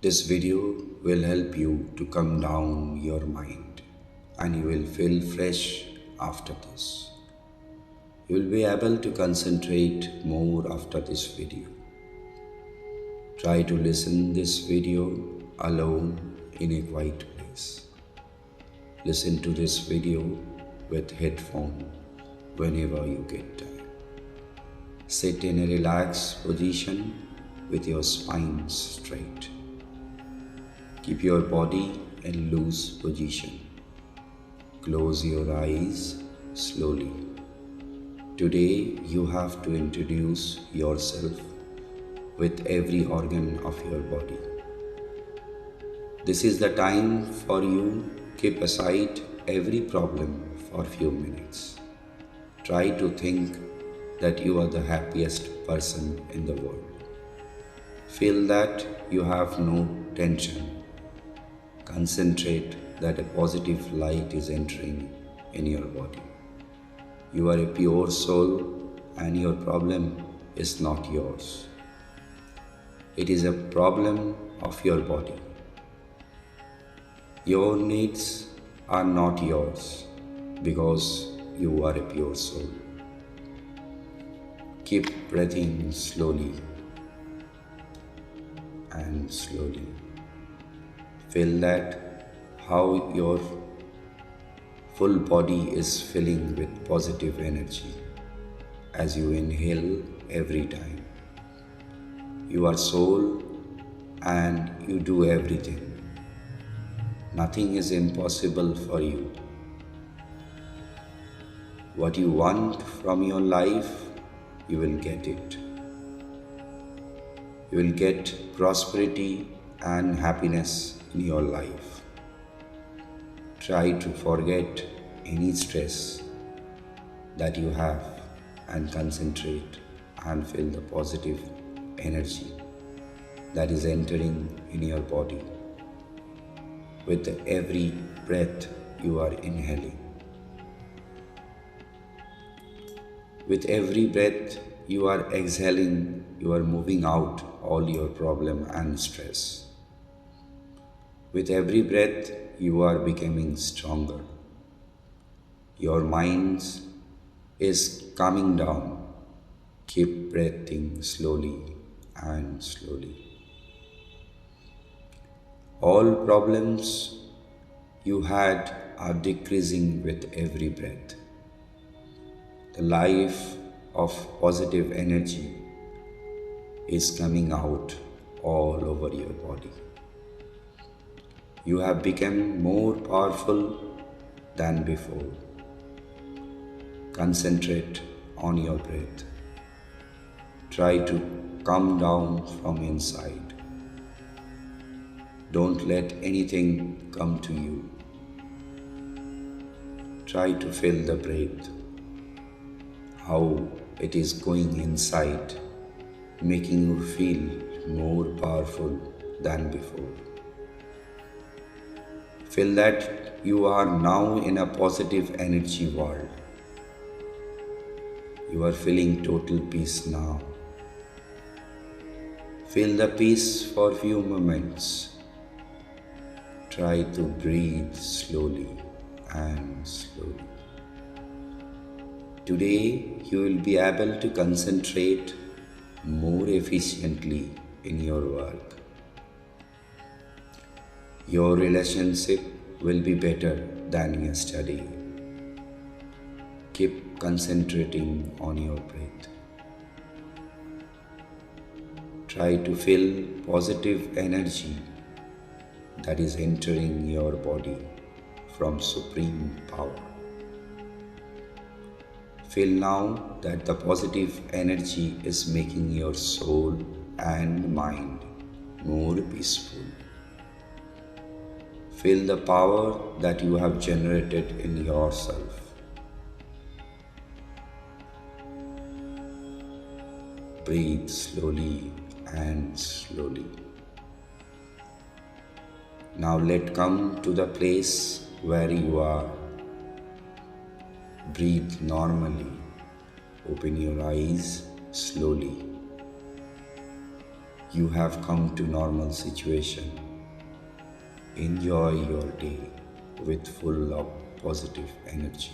This video will help you to calm down your mind and you will feel fresh after this. You will be able to concentrate more after this video. Try to listen this video alone in a quiet place. Listen to this video with headphone whenever you get time. Sit in a relaxed position with your spine straight. Keep your body in loose position. Close your eyes slowly. Today you have to introduce yourself with every organ of your body. This is the time for you. Keep aside every problem for a few minutes. Try to think that you are the happiest person in the world. Feel that you have no tension. Concentrate that a positive light is entering in your body. You are a pure soul and your problem is not yours. It is a problem of your body. Your needs are not yours because you are a pure soul. Keep breathing slowly and slowly. Feel that how your full body is filling with positive energy as you inhale every time. You are soul and you do everything. Nothing is impossible for you. What you want from your life, you will get it. You will get prosperity and happiness in your life. Try to forget any stress that you have and concentrate and feel the positive energy that is entering in your body. With every breath you are inhaling. With every breath you are exhaling, you are moving out all your problem and stress. With every breath you are becoming stronger. Your mind is calming down. Keep breathing slowly and slowly. All problems you had are decreasing with every breath. The life of positive energy is coming out all over your body. You have become more powerful than before. Concentrate on your breath. Try to calm down from inside. Don't let anything come to you. Try to feel the breath, how it is going inside, making you feel more powerful than before. Feel that you are now in a positive energy world. You are feeling total peace now. Feel the peace for a few moments. Try to breathe slowly and slowly. Today you will be able to concentrate more efficiently in your work. Your relationship will be better than yesterday. Keep concentrating on your breath. Try to feel positive energy that is entering your body from supreme power. Feel now that the positive energy is making your soul and mind more peaceful. Feel the power that you have generated in yourself. Breathe slowly and slowly. Now let come to the place where you are. Breathe normally. Open your eyes slowly. you have come to normal situation. Enjoy your day with full of positive energy.